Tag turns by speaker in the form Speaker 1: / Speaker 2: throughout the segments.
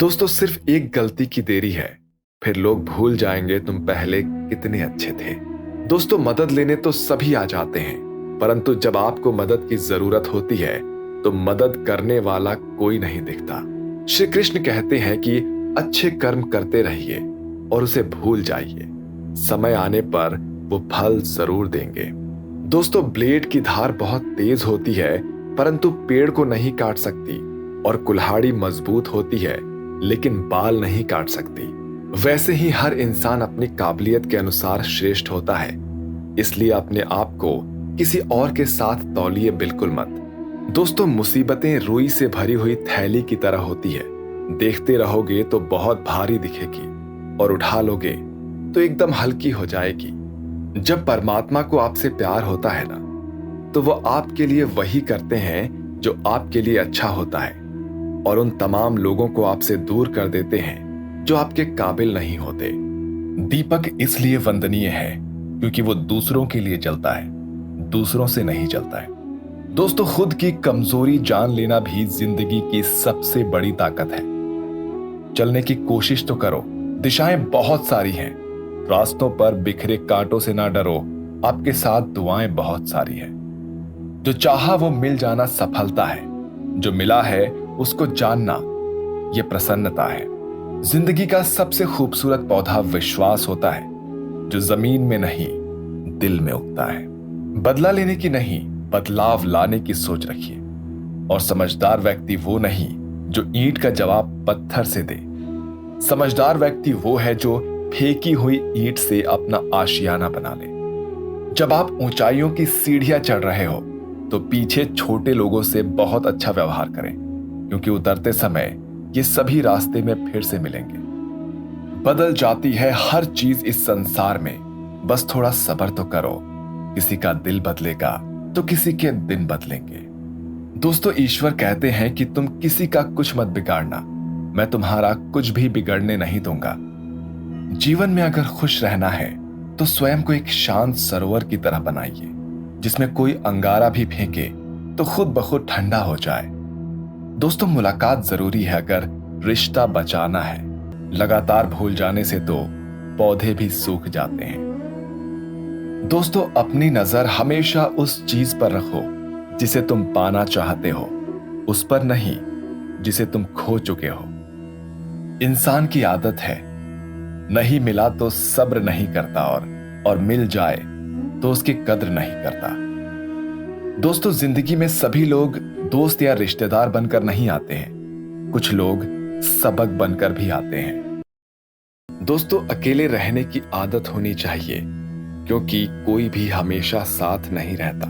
Speaker 1: दोस्तों, सिर्फ एक गलती की देरी है, फिर लोग भूल जाएंगे तुम पहले कितने अच्छे थे। दोस्तों, मदद लेने तो सभी आ जाते हैं, परंतु जब आपको मदद की जरूरत होती है तो मदद करने वाला कोई नहीं दिखता। श्री कृष्ण कहते हैं कि अच्छे कर्म करते रहिए और उसे भूल जाइए, समय आने पर वो फल जरूर देंगे। दोस्तों, ब्लेड की धार बहुत तेज होती है, परंतु पेड़ को नहीं काट सकती, और कुल्हाड़ी मजबूत होती है लेकिन बाल नहीं काट सकती। वैसे ही हर इंसान अपनी काबिलियत के अनुसार श्रेष्ठ होता है, इसलिए अपने आप को किसी और के साथ तौलिए बिल्कुल मत। दोस्तों, मुसीबतें रुई से भरी हुई थैली की तरह होती है, देखते रहोगे तो बहुत भारी दिखेगी और उठा लोगे तो एकदम हल्की हो जाएगी। जब परमात्मा को आपसे प्यार होता है ना, तो वो आपके लिए वही करते हैं जो आपके लिए अच्छा होता है, और उन तमाम लोगों को आपसे दूर कर देते हैं जो आपके काबिल नहीं होते। दीपक इसलिए वंदनीय है क्योंकि वो दूसरों के लिए जलता है, दूसरों से नहीं जलता है। दोस्तों, खुद की कमजोरी जान लेना भी जिंदगी की सबसे बड़ी ताकत है। चलने की कोशिश तो करो, दिशाएं बहुत सारी हैं, रास्तों पर बिखरे कांटों से ना डरो, आपके साथ दुआएं बहुत सारी हैं। जो चाहा वो मिल जाना सफलता है, जो मिला है उसको जानना ये प्रसन्नता है। जिंदगी का सबसे खूबसूरत पौधा विश्वास होता है, जो जमीन में नहीं दिल में उगता है। बदला लेने की नहीं, बदलाव लाने की सोच रखिए, और समझदार व्यक्ति वो नहीं जो ईंट का जवाब पत्थर से दे। समझदार व्यक्ति वो है जो फेंकी हुई ईंट से अपना आशियाना बना ले। जब आप ऊंचाइयों की सीढ़ियां चढ़ रहे हो तो पीछे छोटे लोगों से बहुत अच्छा व्यवहार करें, क्योंकि उतरते समय ये सभी रास्ते में फिर से मिलेंगे। बदल जाती है हर चीज इस संसार में, बस थोड़ा सब्र तो करो। किसी का दिल बदलेगा तो किसी के दिन बदलेंगे। दोस्तों, ईश्वर कहते हैं कि तुम किसी का कुछ मत बिगाड़ना, मैं तुम्हारा कुछ भी बिगड़ने नहीं दूंगा। जीवन में अगर खुश रहना है तो स्वयं को एक शांत सरोवर की तरह बनाइए, जिसमें कोई अंगारा भी फेंके तो खुद ब खुद ठंडा हो जाए। दोस्तों, मुलाकात जरूरी है अगर रिश्ता बचाना है। लगातार भूल जाने से तो पौधे भी सूख जाते हैं। दोस्तों, अपनी नजर हमेशा उस चीज पर रखो जिसे तुम पाना चाहते हो, उस पर नहीं जिसे तुम खो चुके हो। इंसान की आदत है, नहीं मिला तो सब्र नहीं करता, और मिल जाए तो उसकी कद्र नहीं करता। दोस्तों, जिंदगी में सभी लोग दोस्त या रिश्तेदार बनकर नहीं आते हैं, कुछ लोग सबक बनकर भी आते हैं। दोस्तों, अकेले रहने की आदत होनी चाहिए, क्योंकि कोई भी हमेशा साथ नहीं रहता।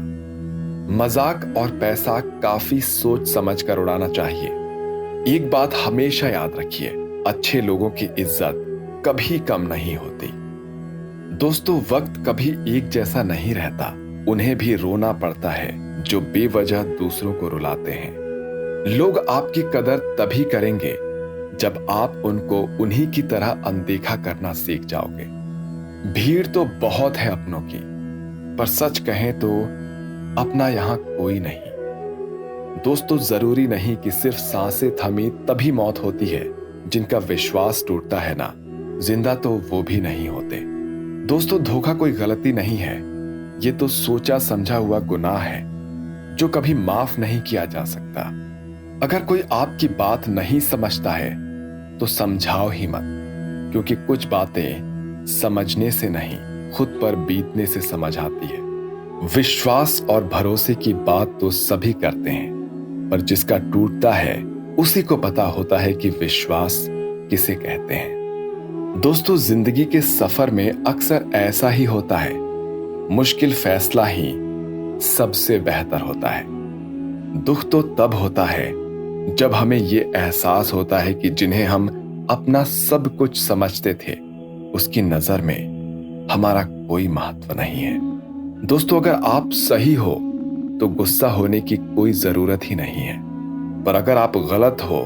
Speaker 1: मजाक और पैसा काफी सोच समझ कर उड़ाना चाहिए। एक बात हमेशा याद रखिए, अच्छे लोगों की इज्जत कभी कम नहीं होती। दोस्तों, वक्त कभी एक जैसा नहीं रहता, उन्हें भी रोना पड़ता है जो बेवजह दूसरों को रुलाते हैं। लोग आपकी कदर तभी करेंगे जब आप उनको उन्हीं की तरह अनदेखा करना सीख जाओगे। भीड़ तो बहुत है अपनों की, पर सच कहें तो अपना यहां कोई नहीं। दोस्तों, जरूरी नहीं कि सिर्फ सांसें थमी तभी मौत होती है। जिनका विश्वास टूटता है ना, जिंदा तो वो भी नहीं होते। दोस्तों, धोखा कोई गलती नहीं है, ये तो सोचा समझा हुआ गुनाह है जो कभी माफ नहीं किया जा सकता। अगर कोई आपकी बात नहीं समझता है तो समझाओ ही मत, क्योंकि कुछ बातें समझने से नहीं खुद पर बीतने से समझ आती है। विश्वास और भरोसे की बात तो सभी करते हैं, पर जिसका टूटता है उसी को पता होता है कि विश्वास किसे कहते हैं। दोस्तों, जिंदगी के सफर में अक्सर ऐसा ही होता है, मुश्किल फैसला ही सबसे बेहतर होता है। दुख तो तब होता है जब हमें ये एहसास होता है कि जिन्हें हम अपना सब कुछ समझते थे, उसकी नजर में हमारा कोई महत्व नहीं है। दोस्तों, अगर आप सही हो तो गुस्सा होने की कोई जरूरत ही नहीं है, पर अगर आप गलत हो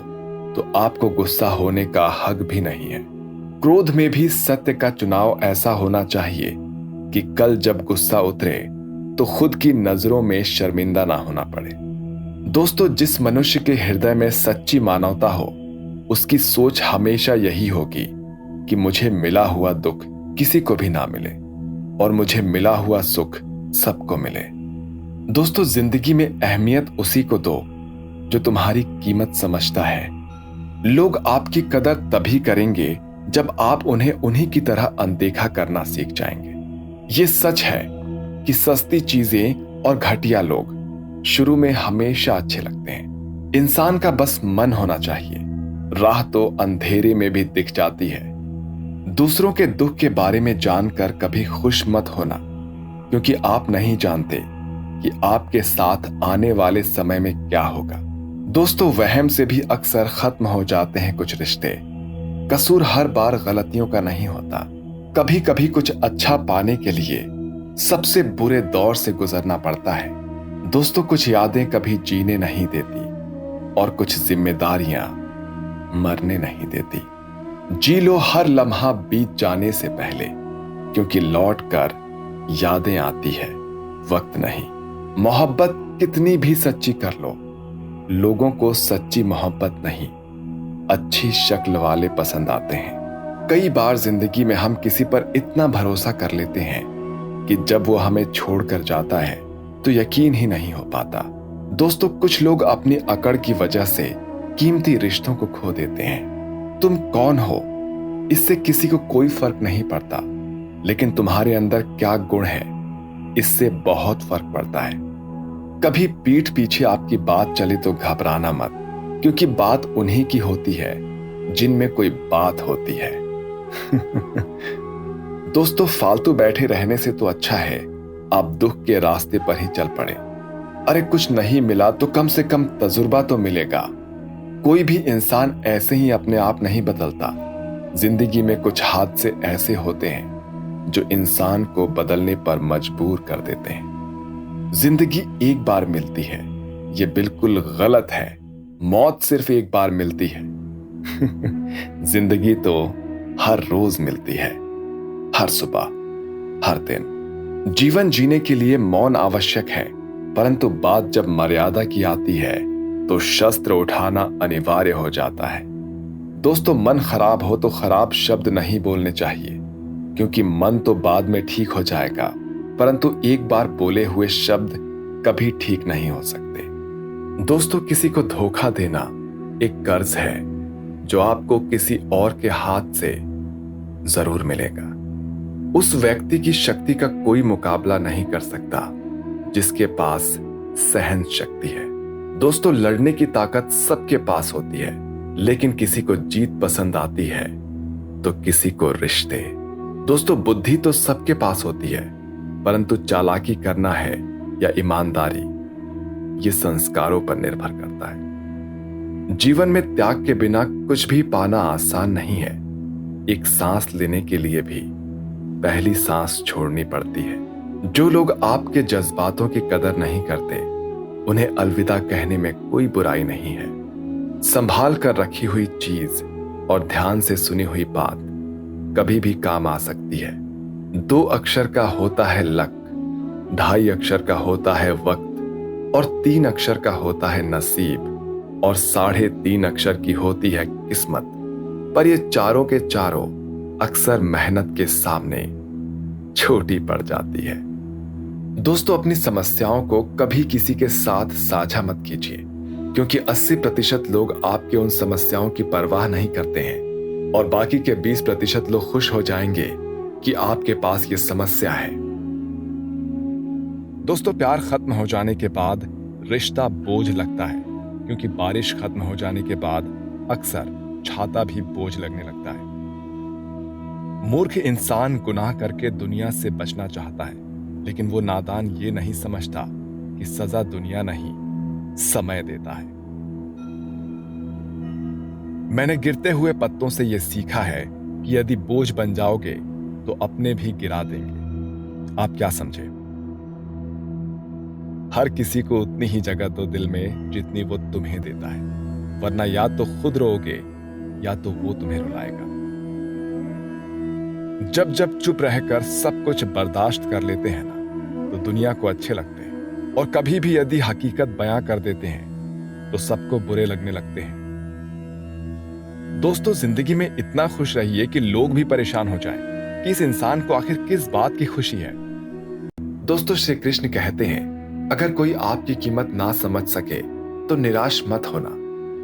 Speaker 1: तो आपको गुस्सा होने का हक भी नहीं है। क्रोध में भी सत्य का चुनाव ऐसा होना चाहिए कि कल जब गुस्सा उतरे तो खुद की नजरों में शर्मिंदा ना होना पड़े। दोस्तों, जिस मनुष्य के हृदय में सच्ची मानवता हो उसकी सोच हमेशा यही होगी कि मुझे मिला हुआ दुख किसी को भी ना मिले और मुझे मिला हुआ सुख सबको मिले। दोस्तों, जिंदगी में अहमियत उसी को दो जो तुम्हारी कीमत समझता है। लोग आपकी कदर तभी करेंगे जब आप उन्हें उन्हीं की तरह अनदेखा करना सीख जाएंगे। ये सच है कि सस्ती चीजें और घटिया लोग शुरू में हमेशा अच्छे लगते हैं। इंसान का बस मन होना चाहिए। राह तो अंधेरे में भी दिख जाती है। दूसरों के दुख के बारे में जानकर कभी खुश मत होना, क्योंकि आप नहीं जानते कि आपके साथ आने वाले समय में क्या होगा। दोस्तों, वहम से भी अक्सर खत्म हो जाते हैं कुछ रिश्ते। कसूर हर बार गलतियों का नहीं होता। कभी कभी कुछ अच्छा पाने के लिए सबसे बुरे दौर से गुजरना पड़ता है। दोस्तों, कुछ यादें कभी जीने नहीं देती और कुछ जिम्मेदारियां मरने नहीं देती। जी लो हर लम्हा बीत जाने से पहले, क्योंकि लौट कर यादें आती है, वक्त नहीं। मोहब्बत कितनी भी सच्ची कर लो, लोगों को सच्ची मोहब्बत नहीं, अच्छी शक्ल वाले पसंद आते हैं। कई बार जिंदगी में हम किसी पर इतना भरोसा कर लेते हैं कि जब वो हमें छोड़कर जाता है तो यकीन ही नहीं हो पाता। दोस्तों, कुछ लोग अपनी अकड़ की वजह से कीमती रिश्तों को खो देते हैं। तुम कौन हो इससे किसी को कोई फर्क नहीं पड़ता, लेकिन तुम्हारे अंदर क्या गुण है इससे बहुत फर्क पड़ता है। कभी पीठ पीछे आपकी बात चले तो घबराना मत, क्योंकि बात उन्हीं की होती है जिनमें कोई बात होती है। दोस्तों, फालतू बैठे रहने से तो अच्छा है आप दुख के रास्ते पर ही चल पड़े। अरे कुछ नहीं मिला तो कम से कम तजुर्बा तो मिलेगा। कोई भी इंसान ऐसे ही अपने आप नहीं बदलता। जिंदगी में कुछ हादसे ऐसे होते हैं जो इंसान को बदलने पर मजबूर कर देते हैं। जिंदगी एक बार मिलती है, ये बिल्कुल गलत है। मौत सिर्फ एक बार मिलती है। जिंदगी तो हर रोज मिलती है, हर सुबह, हर दिन। जीवन जीने के लिए मौन आवश्यक है, परंतु बात जब मर्यादा की आती है तो शस्त्र उठाना अनिवार्य हो जाता है। दोस्तों, मन खराब हो तो खराब शब्द नहीं बोलने चाहिए, क्योंकि मन तो बाद में ठीक हो जाएगा, परंतु एक बार बोले हुए शब्द कभी ठीक नहीं हो सकते। दोस्तों, किसी को धोखा देना एक कर्ज है जो आपको किसी और के हाथ से जरूर मिलेगा। उस व्यक्ति की शक्ति का कोई मुकाबला नहीं कर सकता जिसके पास सहन शक्ति है। दोस्तों, लड़ने की ताकत सबके पास होती है, लेकिन किसी को जीत पसंद आती है तो किसी को रिश्ते। दोस्तों, बुद्धि तो सबके पास होती है, परंतु चालाकी करना है या ईमानदारी, ये संस्कारों पर निर्भर करता है। जीवन में त्याग के बिना कुछ भी पाना आसान नहीं है। एक सांस लेने के लिए भी पहली सांस छोड़नी पड़ती है। जो लोग आपके जज्बातों की कदर नहीं करते, उन्हें अलविदा कहने में कोई बुराई नहीं है। संभाल कर रखी हुई चीज और ध्यान से सुनी हुई बात कभी भी काम आ सकती है। 2 अक्षर का होता है लक, 2.5 अक्षर का होता है वक्त और 3 अक्षर का होता है नसीब और 3.5 अक्षर की होती है किस्मत। पर ये चारों के चारों अक्सर मेहनत के सामने छोटी पड़ जाती है। दोस्तों, अपनी समस्याओं को कभी किसी के साथ साझा मत कीजिए, क्योंकि 80% लोग आपके उन समस्याओं की परवाह नहीं करते हैं और बाकी के 20% लोग खुश हो जाएंगे कि आपके पास ये समस्या है। दोस्तों, प्यार खत्म हो जाने के बाद रिश्ता बोझ लगता है, क्योंकि बारिश खत्म हो जाने के बाद अक्सर छाता भी बोझ लगने लगता है। मूर्ख इंसान गुनाह करके दुनिया से बचना चाहता है, लेकिन वो नादान ये नहीं समझता कि सजा दुनिया नहीं, समय देता है। मैंने गिरते हुए पत्तों से यह सीखा है कि यदि बोझ बन जाओगे तो अपने भी गिरा देंगे। आप क्या समझे? हर किसी को उतनी ही जगह दो दिल में जितनी वो तुम्हें देता है, वरना या तो खुद रोओगे या तो वो तुम्हें रुलाएगा। जब जब चुप रहकर सब कुछ बर्दाश्त कर लेते हैं ना, तो दुनिया को अच्छे लगते हैं, और कभी भी यदि हकीकत बयां कर देते हैं तो सबको बुरे लगने लगते हैं। दोस्तों, जिंदगी में इतना खुश रहिए कि लोग भी परेशान हो जाएं कि इस इंसान को आखिर किस बात की खुशी है। दोस्तों, श्री कृष्ण कहते हैं, अगर कोई आपकी कीमत ना समझ सके तो निराश मत होना,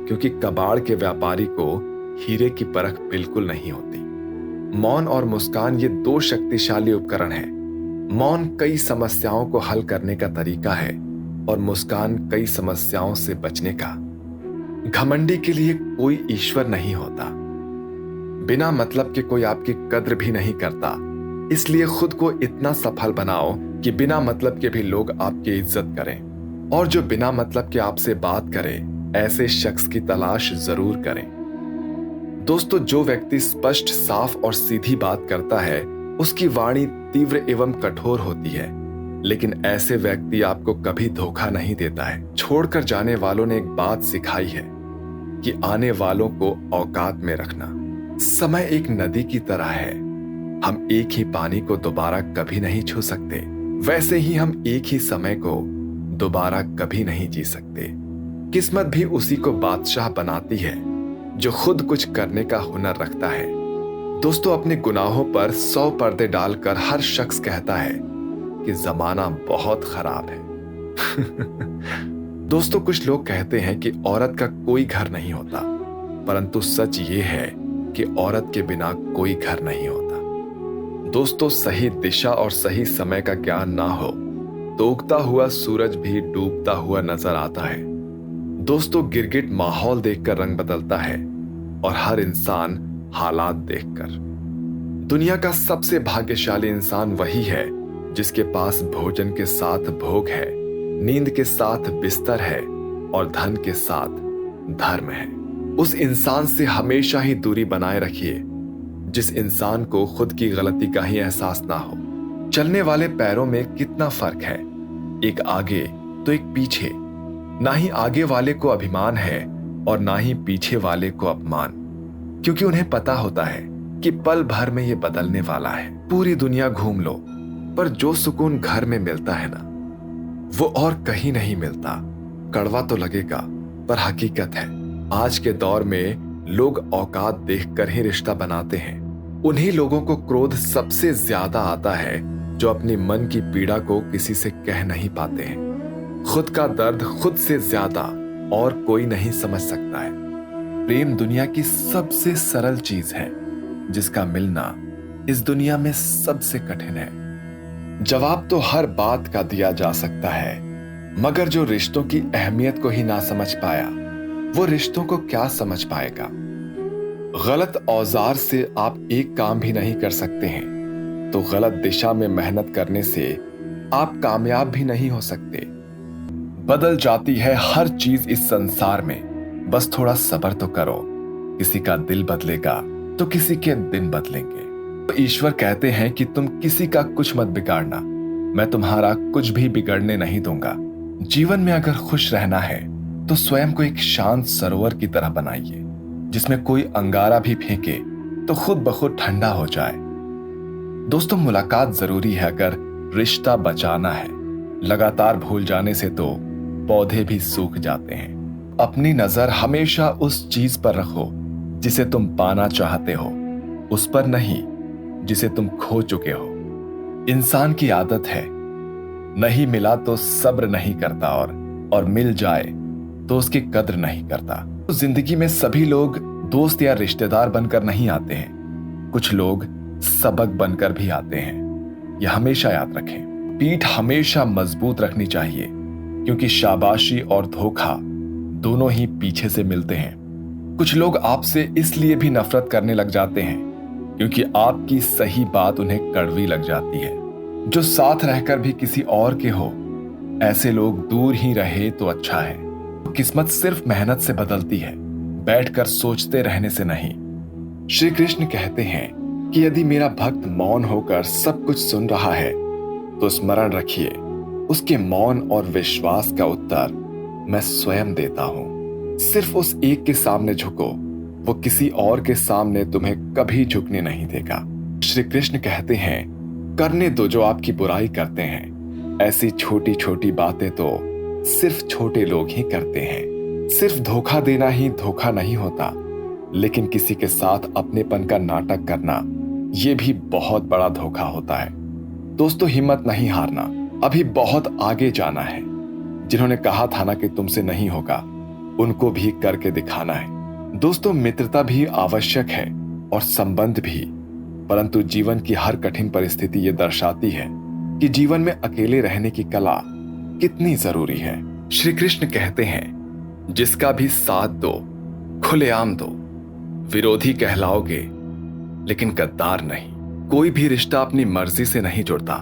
Speaker 1: क्योंकि कबाड़ के व्यापारी को हीरे की परख बिल्कुल नहीं होती। मौन और मुस्कान ये दो शक्तिशाली उपकरण हैं। मौन कई समस्याओं को हल करने का तरीका है और मुस्कान कई समस्याओं से बचने का। घमंडी के लिए कोई ईश्वर नहीं होता। बिना मतलब के कोई आपकी कद्र भी नहीं करता। इसलिए खुद को इतना सफल बनाओ कि बिना मतलब के भी लोग आपकी इज्जत करें, और जो बिना मतलब के आपसे बात करे ऐसे शख्स की तलाश जरूर करें। दोस्तों, जो व्यक्ति स्पष्ट, साफ और सीधी बात करता है उसकी वाणी तीव्र एवं कठोर होती है, लेकिन ऐसे व्यक्ति आपको कभी धोखा नहीं देता है। छोड़कर जाने वालों ने एक बात सिखाई है कि आने वालों को औकात में रखना। समय एक नदी की तरह है, हम एक ही पानी को दोबारा कभी नहीं छू सकते, वैसे ही हम एक ही समय को दोबारा कभी नहीं जी सकते। किस्मत भी उसी को बादशाह बनाती है जो खुद कुछ करने का हुनर रखता है। दोस्तों, अपने गुनाहों पर 100 पर्दे डालकर हर शख्स कहता है कि जमाना बहुत खराब है। दोस्तों, कुछ लोग कहते हैं कि औरत का कोई घर नहीं होता, परंतु सच ये है कि औरत के बिना कोई घर नहीं होता। दोस्तों, सही दिशा और सही समय का ज्ञान ना हो तो उगता हुआ सूरज भी डूबता हुआ नजर आता है। दोस्तों, गिरगिट माहौल देखकर रंग बदलता है और हर इंसान हालात देखकर। दुनिया का सबसे भाग्यशाली इंसान वही है जिसके पास भोजन के साथ भोग है, नींद के साथ बिस्तर है और धन के साथ धर्म है। उस इंसान से हमेशा ही दूरी बनाए रखिए जिस इंसान को खुद की गलती का ही एहसास ना हो। चलने वाले पैरों में कितना फर्क है, एक आगे तो एक पीछे। ना ही आगे वाले को अभिमान है और ना ही पीछे वाले को अपमान, क्योंकि उन्हें पता होता है कि पल भर में ये बदलने वाला है। पूरी दुनिया घूम लो, पर जो सुकून घर में मिलता है ना, वो और कहीं नहीं मिलता। कड़वा तो लगेगा, पर हकीकत है। आज के दौर में लोग औकात देखकर ही रिश्ता बनाते हैं। उन्हीं लोगों को क्रोध सबसे ज्यादा आता है जो अपनी मन की पीड़ा को किसी से कह नहीं पाते हैं। खुद का दर्द खुद से ज्यादा और कोई नहीं समझ सकता है। प्रेम दुनिया की सबसे सरल चीज है जिसका मिलना इस दुनिया में सबसे कठिन है। जवाब तो हर बात का दिया जा सकता है, मगर जो रिश्तों की अहमियत को ही ना समझ पाया वो रिश्तों को क्या समझ पाएगा। गलत औजार से आप एक काम भी नहीं कर सकते हैं, तो गलत दिशा में मेहनत करने से आप कामयाब भी नहीं हो सकते। बदल जाती है हर चीज इस संसार में, बस थोड़ा सब्र तो करो। किसी का दिल बदलेगा तो किसी के दिन बदलेंगे। तो ईश्वर कहते हैं कि तुम किसी का कुछ मत बिगाड़ना, मैं तुम्हारा कुछ भी बिगड़ने नहीं दूंगा। जीवन में अगर खुश रहना है तो स्वयं को एक शांत सरोवर की तरह बनाइए, जिसमें कोई अंगारा भी फेंके तो खुद ब खुद ठंडा हो जाए। दोस्तों, मुलाकात जरूरी है अगर रिश्ता बचाना है। लगातार भूल जाने से तो पौधे भी सूख जाते हैं। अपनी नजर हमेशा उस चीज पर रखो जिसे तुम पाना चाहते हो, उस पर नहीं जिसे तुम खो चुके हो। इंसान की आदत है, नहीं मिला तो सब्र नहीं करता और मिल जाए तो उसकी कद्र नहीं करता। तो जिंदगी में सभी लोग दोस्त या रिश्तेदार बनकर नहीं आते हैं, कुछ लोग सबक बनकर भी आते हैं। यह हमेशा याद रखें। पीठ हमेशा मजबूत रखनी चाहिए, क्योंकि शाबाशी और धोखा दोनों ही पीछे से मिलते हैं। कुछ लोग आपसे इसलिए भी नफरत करने लग जाते हैं क्योंकि आपकी सही बात उन्हें कड़वी लग जाती है। जो साथ रहकर भी किसी और के हो, ऐसे लोग दूर ही रहे तो अच्छा है। किस्मत सिर्फ मेहनत से बदलती है, बैठकर सोचते रहने से नहीं। श्री कृष्ण कहते हैं कि यदि मेरा भक्त मौन होकर सब कुछ सुन रहा है तो स्मरण रखिए, उसके मौन और विश्वास का उत्तर मैं स्वयं देता हूं। सिर्फ उस एक के सामने झुको, वो किसी और के सामने तुम्हें कभी झुकने नहीं देगा। श्री कृष्ण कहते हैं, करने दो जो आपकी बुराई करते हैं। ऐसी छोटी छोटी बातें तो सिर्फ छोटे लोग ही करते हैं। सिर्फ धोखा देना ही धोखा नहीं होता, लेकिन किसी के साथ अपनेपन का नाटक करना ये भी बहुत बड़ा धोखा होता है। दोस्तों, हिम्मत नहीं हारना, अभी बहुत आगे जाना है। जिन्होंने कहा था ना कि तुमसे नहीं होगा, उनको भी करके दिखाना है। दोस्तों, मित्रता भी आवश्यक है और संबंध भी, परंतु जीवन की हर कठिन परिस्थिति ये दर्शाती है कि जीवन में अकेले रहने की कला कितनी जरूरी है। श्री कृष्ण कहते हैं, जिसका भी साथ दो, खुलेआम दो, विरोधी कहलाओगे लेकिन गद्दार नहीं। कोई भी रिश्ता अपनी मर्जी से नहीं जुड़ता,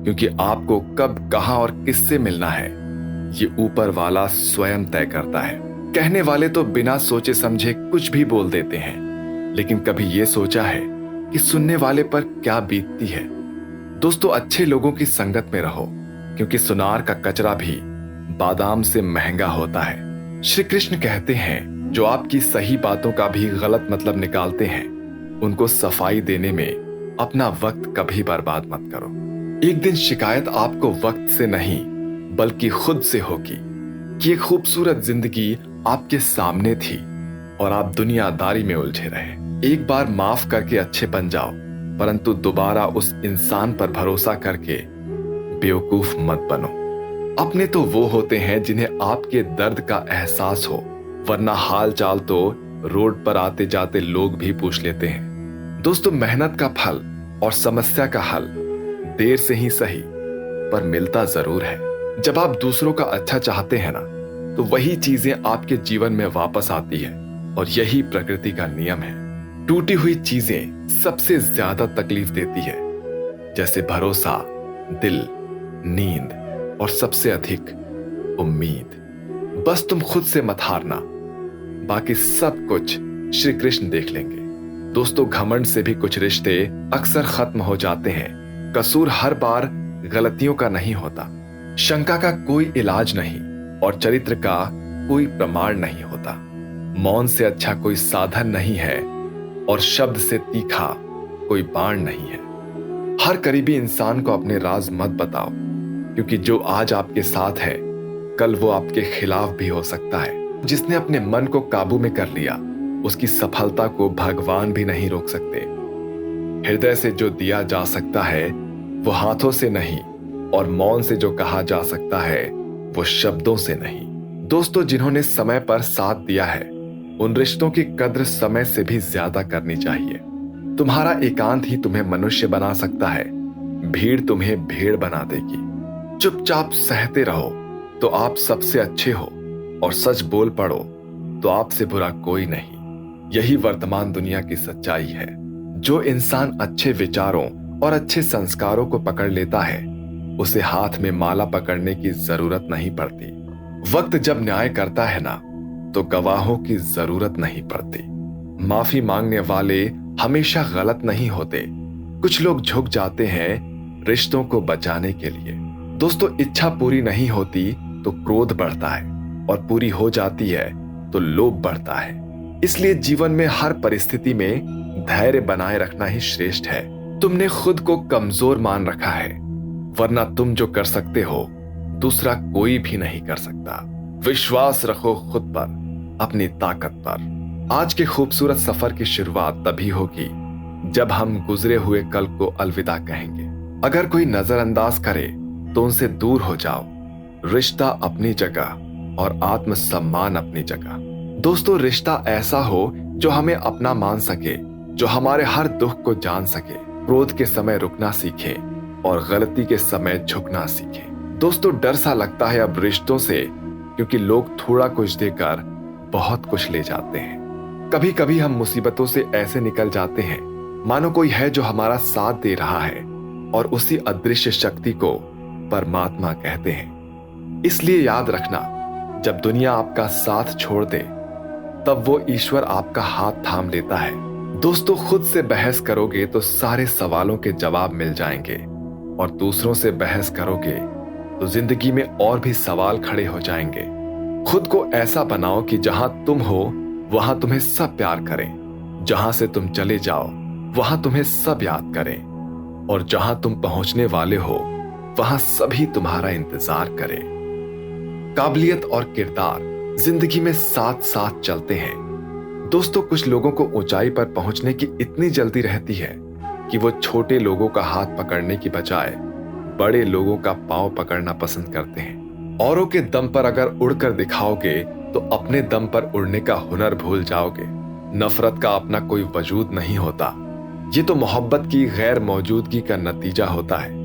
Speaker 1: क्योंकि आपको कब, कहां और किससे मिलना है ये ऊपर वाला स्वयं तय करता है। कहने वाले तो बिना सोचे समझे कुछ भी बोल देते हैं, लेकिन कभी ये सोचा है कि सुनने वाले पर क्या बीतती है। दोस्तों, अच्छे लोगों की संगत में रहो, क्योंकि सुनार का कचरा भी बादाम से महंगा होता है। श्री कृष्ण कहते हैं, जो आपकी सही बातों का भी गलत मतलब निकालते हैं, उनको सफाई देने में अपना वक्त कभी बर्बाद मत करो। एक दिन शिकायत आपको वक्त से नहीं बल्कि खुद से होगी कि एक खूबसूरत जिंदगी आपके सामने थी और आप दुनियादारी में उलझे रहे। एक बार माफ करके अच्छे बन जाओ, परंतु दोबारा उस इंसान पर भरोसा करके बेवकूफ मत बनो। अपने तो वो होते हैं जिन्हें आपके दर्द का एहसास हो, वरना हाल चाल तो रोड पर आते जाते लोग भी पूछ लेते हैं। दोस्तों, मेहनत का फल और समस्या का हल देर से ही सही पर मिलता जरूर है। जब आप दूसरों का अच्छा चाहते हैं ना, तो वही चीजें आपके जीवन में वापस आती है, और यही प्रकृति का नियम है। टूटी हुई चीजें सबसे ज्यादा तकलीफ देती है, जैसे भरोसा, दिल, नींद और सबसे अधिक उम्मीद। बस तुम खुद से मत हारना, बाकी सब कुछ श्री कृष्ण देख लेंगे। दोस्तों, घमंड से भी कुछ रिश्ते अक्सर खत्म हो जाते हैं। कसूर हर बार गलतियों का नहीं होता, शंका का कोई इलाज नहीं और चरित्र का कोई प्रमाण नहीं होता। मौन से अच्छा कोई साधन नहीं है और शब्द से तीखा कोई बाण नहीं है। हर करीबी इंसान को अपने राज मत बताओ, क्योंकि जो आज आपके साथ है, कल वो आपके खिलाफ भी हो सकता है। जिसने अपने मन को काबू में कर लिया, उसकी सफलता को भगवान भी नहीं रोक सकते। हृदय से जो दिया जा सकता है वो हाथों से नहीं, और मौन से जो कहा जा सकता है वो शब्दों से नहीं। दोस्तों, जिन्होंने समय पर साथ दिया है, उन रिश्तों की कद्र समय से भी ज्यादा करनी चाहिए। तुम्हारा एकांत ही तुम्हें मनुष्य बना सकता है, भीड़ तुम्हें भेड़ बना देगी। चुपचाप सहते रहो तो आप सबसे अच्छे हो, और सच बोल पड़ो तो आपसे बुरा कोई नहीं। यही वर्तमान दुनिया की सच्चाई है। जो इंसान अच्छे विचारों और अच्छे संस्कारों को पकड़ लेता है, उसे हाथ में माला पकड़ने की जरूरत नहीं पड़ती। वक्त जब न्याय करता है ना, तो गवाहों की जरूरत नहीं पड़ती। माफी मांगने वाले हमेशा गलत नहीं होते। कुछ लोग झुक जाते हैं रिश्तों को बचाने के लिए। दोस्तों, इच्छा पूरी नहीं होती तो क्रोध बढ़ता है, और पूरी हो जाती है तो लोभ बढ़ता है। इसलिए जीवन में हर परिस्थिति में धैर्य बनाए रखना ही श्रेष्ठ है। तुमने खुद को कमजोर मान रखा है, वरना तुम जो कर सकते हो दूसरा कोई भी नहीं कर सकता। विश्वास रखो खुद पर, अपनी ताकत पर। आज के खूबसूरत सफर की शुरुआत तभी होगी जब हम गुजरे हुए कल को अलविदा कहेंगे। अगर कोई नजरअंदाज करे तो उनसे दूर हो जाओ। रिश्ता अपनी जगह और आत्मसम्मान अपनी जगह। दोस्तों, रिश्ता ऐसा हो जो हमें अपना मान सके, जो हमारे हर दुख को जान सके, क्रोध के समय रुकना सीखे और गलती के समय झुकना सीखे। दोस्तों, डर सा लगता है अब रिश्तों से, क्योंकि लोग थोड़ा कुछ देकर बहुत कुछ ले जाते हैं। कभी कभी हम मुसीबतों से ऐसे निकल जाते हैं मानो कोई है जो हमारा साथ दे रहा है, और उसी अदृश्य शक्ति को परमात्मा कहते हैं। इसलिए याद रखना, जब दुनिया आपका साथ छोड़ दे, तब वो ईश्वर आपका हाथ थाम लेता है। दोस्तों, खुद से बहस करोगे तो सारे सवालों के जवाब मिल जाएंगे, और दूसरों से बहस करोगे तो जिंदगी में और भी सवाल खड़े हो जाएंगे। खुद को ऐसा बनाओ कि जहां तुम हो वहां तुम्हें सब प्यार करें, जहां से तुम चले जाओ वहां तुम्हें सब याद करें, और जहां तुम पहुंचने वाले हो वहां सभी तुम्हारा इंतजार करें। काबिलियत और किरदार जिंदगी में साथ साथ चलते हैं। दोस्तों, कुछ लोगों को ऊंचाई पर पहुंचने की इतनी जल्दी रहती है कि वो छोटे लोगों का हाथ पकड़ने की बजाय बड़े लोगों का पांव पकड़ना पसंद करते हैं। औरों के दम पर अगर उड़कर दिखाओगे तो अपने दम पर उड़ने का हुनर भूल जाओगे। नफरत का अपना कोई वजूद नहीं होता, ये तो मोहब्बत की गैर मौजूदगी का नतीजा होता है।